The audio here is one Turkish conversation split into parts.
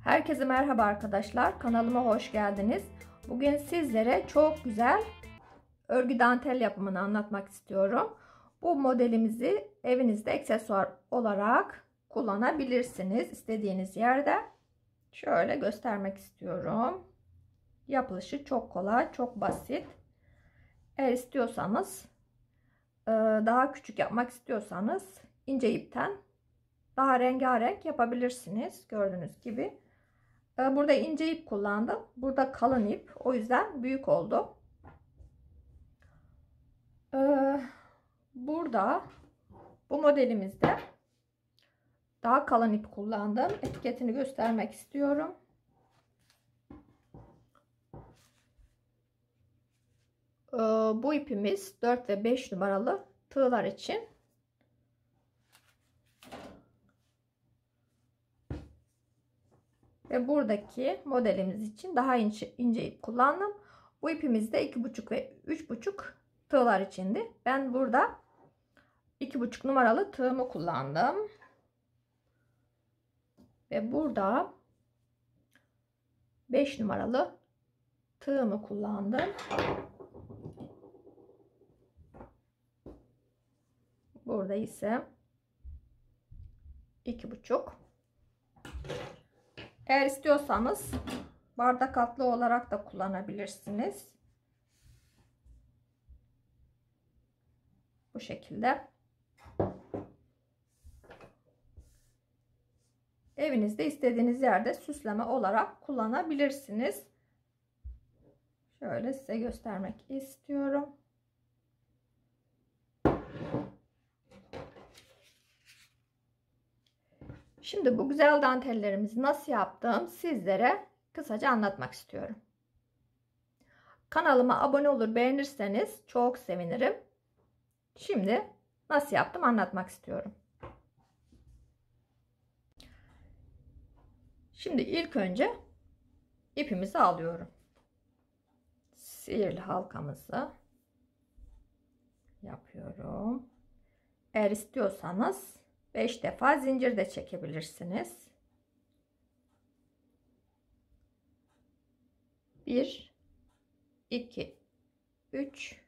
Herkese merhaba arkadaşlar. Kanalıma hoş geldiniz. Bugün sizlere çok güzel örgü dantel yapımını anlatmak istiyorum. Bu modelimizi evinizde aksesuar olarak kullanabilirsiniz. İstediğiniz yerde. Şöyle göstermek istiyorum. Yapılışı çok kolay, çok basit. Eğer istiyorsanız, daha küçük yapmak istiyorsanız ince ipten daha rengarenk yapabilirsiniz. Gördüğünüz gibi. Burada ince ip kullandım. Burada kalın ip. O yüzden büyük oldu. Burada bu modelimizde daha kalın ip kullandım. Etiketini göstermek istiyorum. Bu ipimiz 4 ve 5 numaralı tığlar için. Ve buradaki modelimiz için daha ince ip kullandım. Bu ipimiz de 2,5 ve 3,5 tığlar içindi. Ben burada 2,5 numaralı tığımı kullandım. Ve burada 5 numaralı tığımı kullandım. Burada ise 2,5. Eğer istiyorsanız bardak altlı olarak da kullanabilirsiniz. Bu şekilde. Evinizde istediğiniz yerde süsleme olarak kullanabilirsiniz. Şöyle size göstermek istiyorum. Şimdi bu güzel dantellerimizi nasıl yaptım sizlere kısaca anlatmak istiyorum. Kanalıma abone olur beğenirseniz çok sevinirim. Şimdi nasıl yaptım anlatmak istiyorum. Şimdi ilk önce ipimizi alıyorum. Sihirli halkamızı yapıyorum. Eğer istiyorsanız 5 defa zincir de çekebilirsiniz. 1 2 3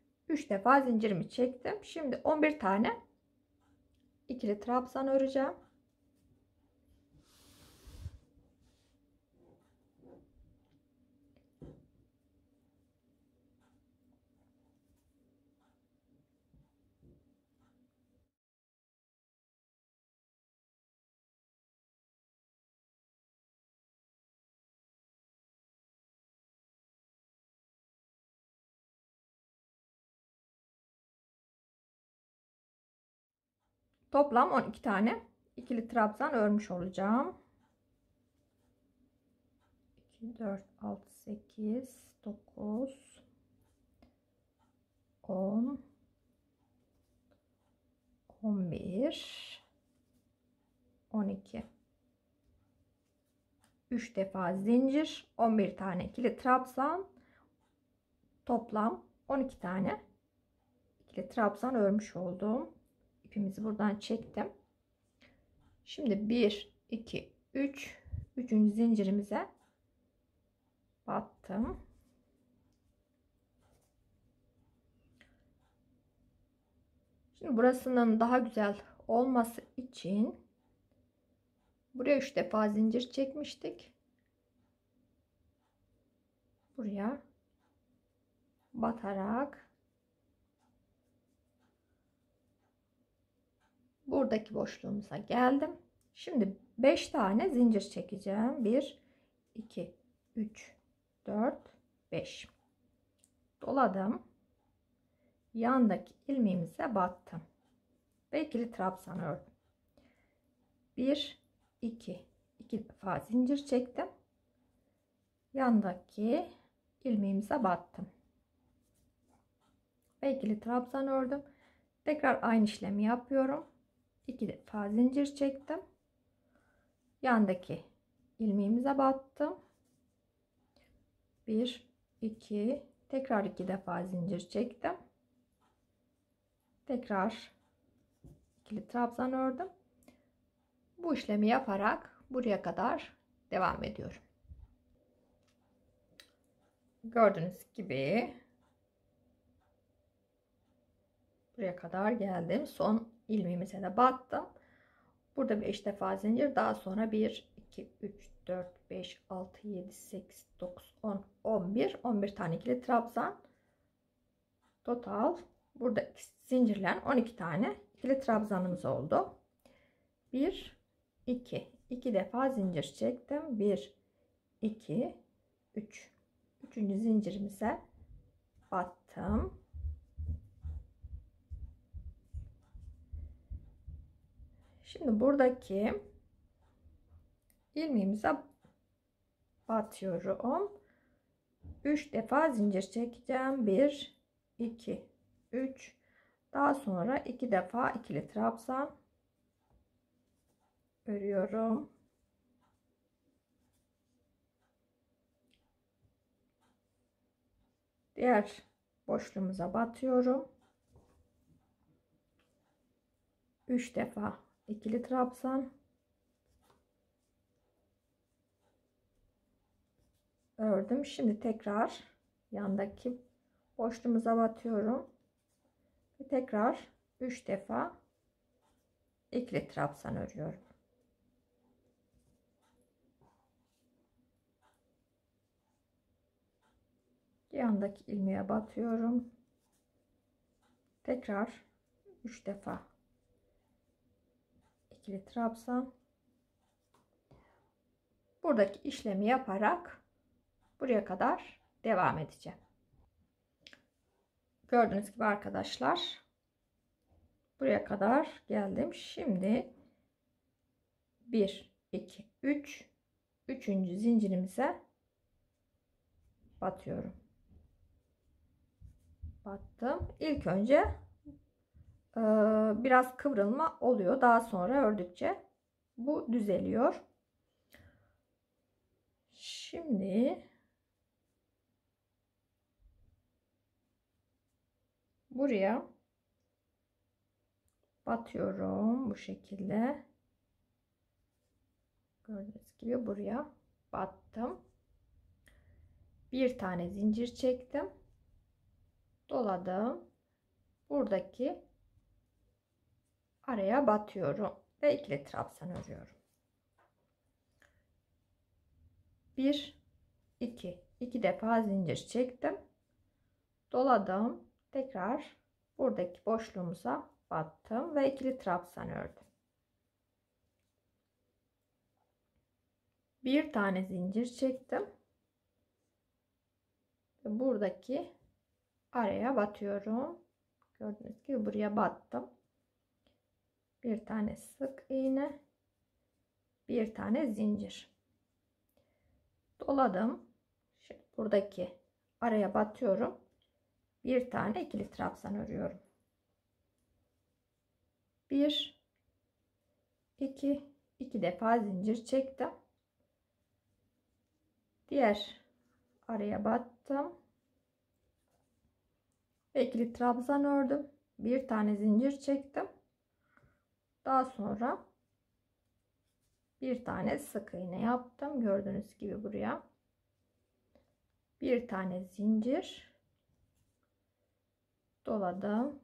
defa zincirimi çektim. Şimdi 11 tane ikili trabzan öreceğim. Toplam 12 tane ikili trabzan örmüş olacağım. 2 4 6 8 9 10 11 12 3 defa zincir, 11 tane ikili trabzan, toplam 12 tane ikili trabzan örmüş oldum. İpimizi buradan çektim. Şimdi 1 2 3 üçüncü zincirimize battım. Şimdi burasının daha güzel olması için buraya 3 defa zincir çekmiştik. Buraya batarak buradaki boşluğumuza geldim. Şimdi 5 tane zincir çekeceğim. 1 2 3 4 5 doladım. Yandaki ilmeğimize battım ve ikili trabzan ördüm. 1 2 defa zincir çektim. Yandaki ilmeğimize battım ve ikili trabzan ördüm. Tekrar aynı işlemi yapıyorum. 2 defa zincir çektim. Yandaki ilmeğimize battım. 1 2 tekrar 2 defa zincir çektim. Tekrar ikili trabzan ördüm. Bu işlemi yaparak buraya kadar devam ediyorum. Gördüğünüz gibi buraya kadar geldim. Son ilmeğimize de battım. Burada 5 defa zincir, daha sonra 1 2 3 4 5 6 7 8 9 10 11 tane ikili trabzan. Total burada zincirlen 12 tane ikili trabzanımız oldu. 1 2 defa zincir çektim. 1 2 3 üçüncü zincirimize battım. Şimdi buradaki ilmeğimize batıyorum. 3 defa zincir çekeceğim. 1 2 3, daha sonra 2 defa ikili trabzan örüyorum. Diğer boşluğumuza batıyorum. 3 defa ikili trabzan ördüm. Şimdi tekrar yandaki boşluğumuza batıyorum ve tekrar 3 defa ikili trabzan örüyorum. Yandaki ilmeğe batıyorum. Tekrar 3 defa ikili trabzan. Buradaki işlemi yaparak buraya kadar devam edeceğim. Gördüğünüz gibi arkadaşlar, buraya kadar geldim. Şimdi 1 2 3 üçüncü zincirimize batıyorum. Battım. İlk önce biraz kıvrılma oluyor. Daha sonra ördükçe bu düzeliyor. Şimdi buraya batıyorum bu şekilde. Gördüğünüz gibi buraya battım. Bir tane zincir çektim. Doladım. Buradaki araya batıyorum ve ikili trabzan örüyorum. 1 2 defa zincir çektim. Doladım. Tekrar buradaki boşluğumuza battım ve ikili trabzan ördüm. Bir tane zincir çektim. Buradaki araya batıyorum. Gördüğünüz gibi buraya battım. Bir tane sık iğne, bir tane zincir. Doladım. Şimdi buradaki araya batıyorum. Bir tane ikili trabzan örüyorum. 1 2 defa zincir çektim. Diğer araya battım ve ikili trabzan ördüm. Bir tane zincir çektim. Daha sonra bir tane sık iğne yaptım. Gördüğünüz gibi buraya bir tane zincir doladım.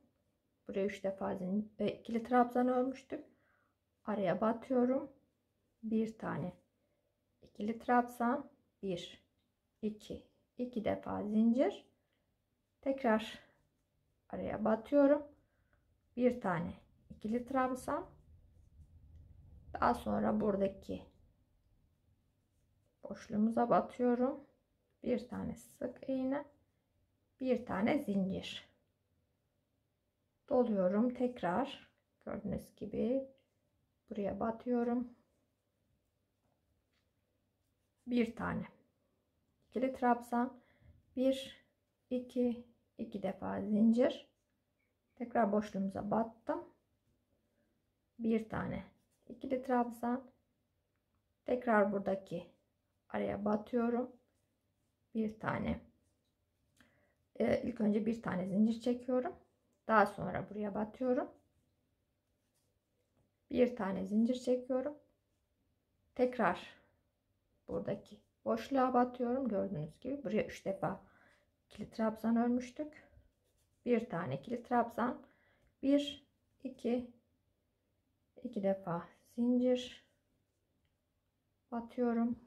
Buraya 3 defa ikili trabzan örmüştük. Araya batıyorum. Bir tane ikili trabzan, 1 2 defa zincir, tekrar araya batıyorum. Bir tane ikili trabzan, daha sonra buradaki boşluğumuza batıyorum. Bir tane sık iğne, bir tane zincir doluyorum. Tekrar gördüğünüz gibi buraya batıyorum. Bir tane ikili trabzan, 1 2 defa zincir, tekrar boşluğumuza battım. Bir tane ikili trabzan, tekrar buradaki araya batıyorum. Bir tane ilk önce bir tane zincir çekiyorum, daha sonra buraya batıyorum. Bir tane zincir çekiyorum, tekrar buradaki boşluğa batıyorum. Gördüğünüz gibi buraya 3 defa ikili trabzan örmüştük. Bir tane ikili trabzan, 1 2 2 defa zincir batıyorum.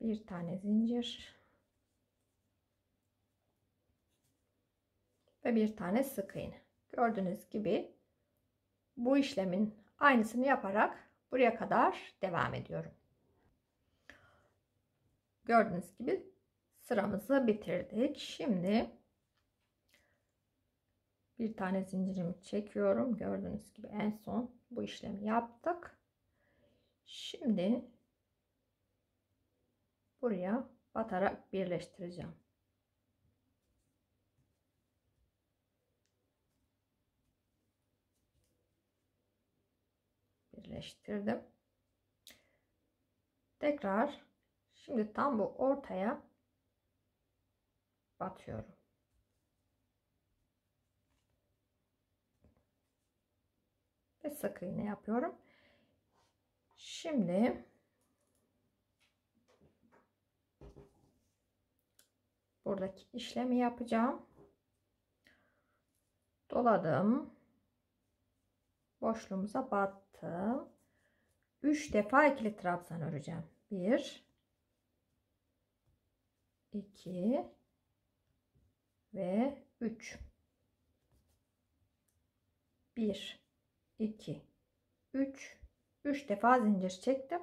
Bir tane zincir ve bir tane sık iğne. Gördüğünüz gibi bu işlemin aynısını yaparak buraya kadar devam ediyorum. Gördüğünüz gibi sıramızı bitirdik. Şimdi bir tane zincirimi çekiyorum. Gördüğünüz gibi en son bu işlemi yaptık. Şimdi buraya batarak birleştireceğim. Birleştirdim. Tekrar şimdi tam bu ortaya batıyorum. Ve sık iğne yapıyorum. Şimdi buradaki işlemi yapacağım. Doladım. Boşluğumuza battım. 3 defa ikili trabzan öreceğim. 1 2 ve 3. 1 2 3 3 defa zincir çektim.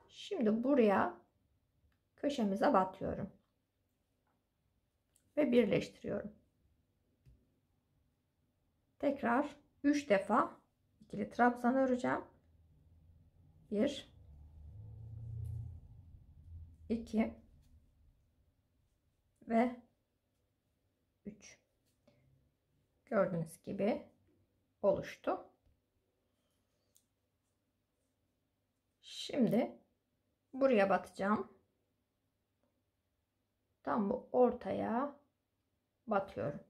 Şimdi buraya köşemize batıyorum ve birleştiriyorum. Tekrar 3 defa ikili trabzan öreceğim. 1 2 ve 3. Gördüğünüz gibi oluştu. Şimdi buraya batacağım. Tam bu ortaya batıyorum.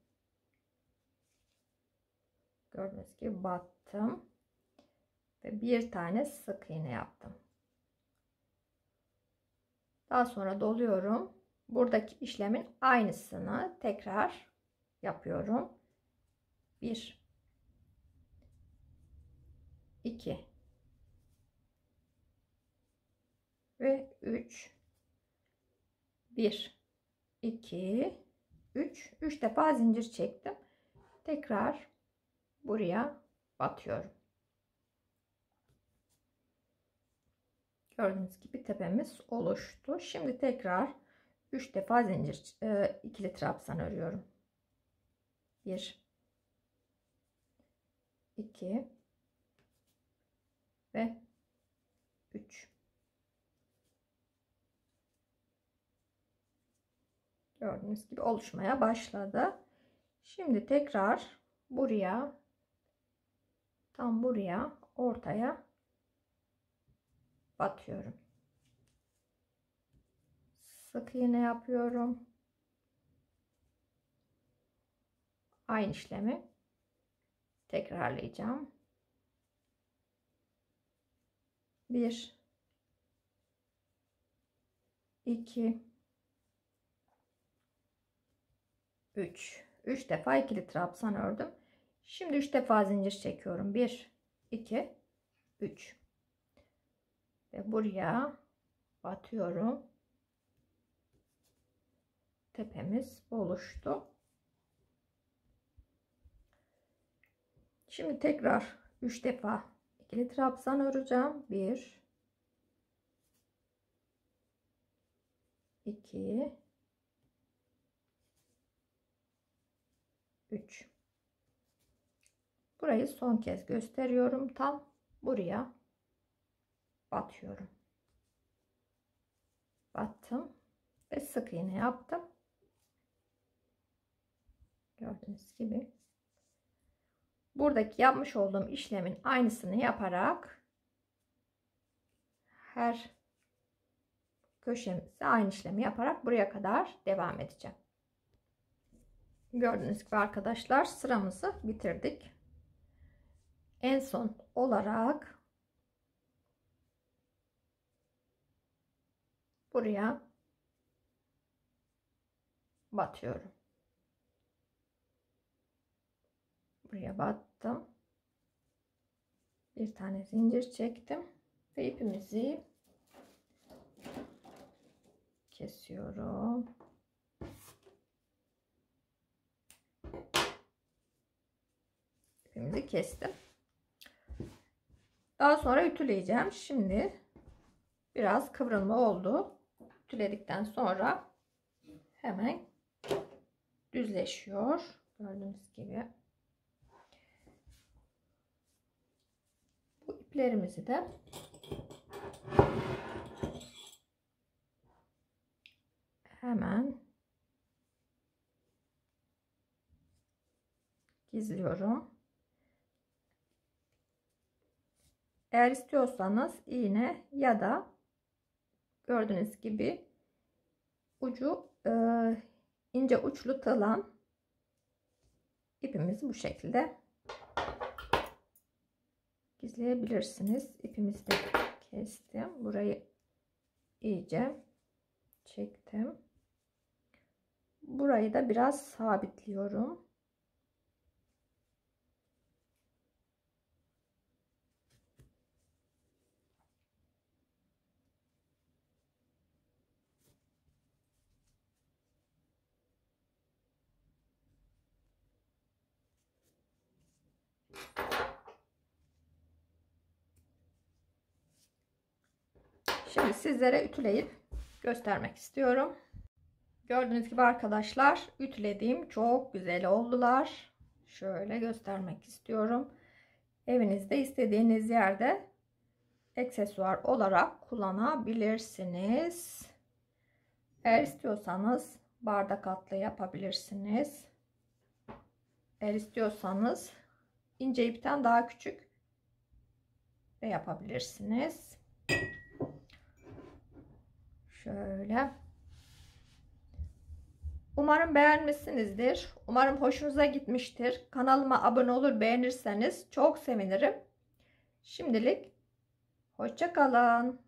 Gördüğünüz gibi battım ve bir tane sık iğne yaptım. Daha sonra doluyorum. Buradaki işlemin aynısını tekrar yapıyorum. 1 2 ve 3. 1 2 3 3 defa zincir çektim. Tekrar buraya batıyorum. Gördüğünüz gibi tepemiz oluştu. Şimdi tekrar 3 defa zincir ikili trabzan örüyorum. 1 2 ve 3. Gördüğünüz gibi oluşmaya başladı. Şimdi tekrar buraya, tam buraya, ortaya batıyorum. Sık iğne yapıyorum. Aynı işlemi tekrarlayacağım. 1 2 3 3 defa ikili trabzan ördüm. Şimdi 3 defa zincir çekiyorum. 1 2 3 ve buraya batıyorum. Tepemiz oluştu. Şimdi tekrar 3 defa ikili trabzan öreceğim. 1 2 3. Burayı son kez gösteriyorum. Tam buraya batıyorum. Battım ve sık iğne yaptım. Gördüğünüz gibi. Buradaki yapmış olduğum işlemin aynısını yaparak her köşemize aynı işlemi yaparak buraya kadar devam edeceğim. Gördüğünüz gibi arkadaşlar sıramızı bitirdik. En son olarak buraya batıyorum. Buraya battım. Bir tane zincir çektim ve ipimizi kesiyorum. İpimizi kestim. Daha sonra ütüleyeceğim. Şimdi biraz kıvrılma oldu. Ütüledikten sonra hemen düzleşiyor. Gördüğünüz gibi. Bu iplerimizi de hemen gizliyorum. Eğer istiyorsanız iğne ya da gördüğünüz gibi ucu ince uçlu tığlan ipimizi bu şekilde gizleyebilirsiniz. İpimizi de kestim. Burayı iyice çektim. Burayı da biraz sabitliyorum. Şimdi sizlere ütüleyip göstermek istiyorum. Gördüğünüz gibi arkadaşlar, ütülediğim çok güzel oldular. Şöyle göstermek istiyorum. Evinizde istediğiniz yerde aksesuar olarak kullanabilirsiniz. Eğer istiyorsanız bardak altlı yapabilirsiniz. Eğer istiyorsanız ince ipten daha küçük de yapabilirsiniz. Şöyle. Umarım beğenmişsinizdir. Umarım hoşunuza gitmiştir. Kanalıma abone olur, beğenirseniz çok sevinirim. Şimdilik hoşça kalın.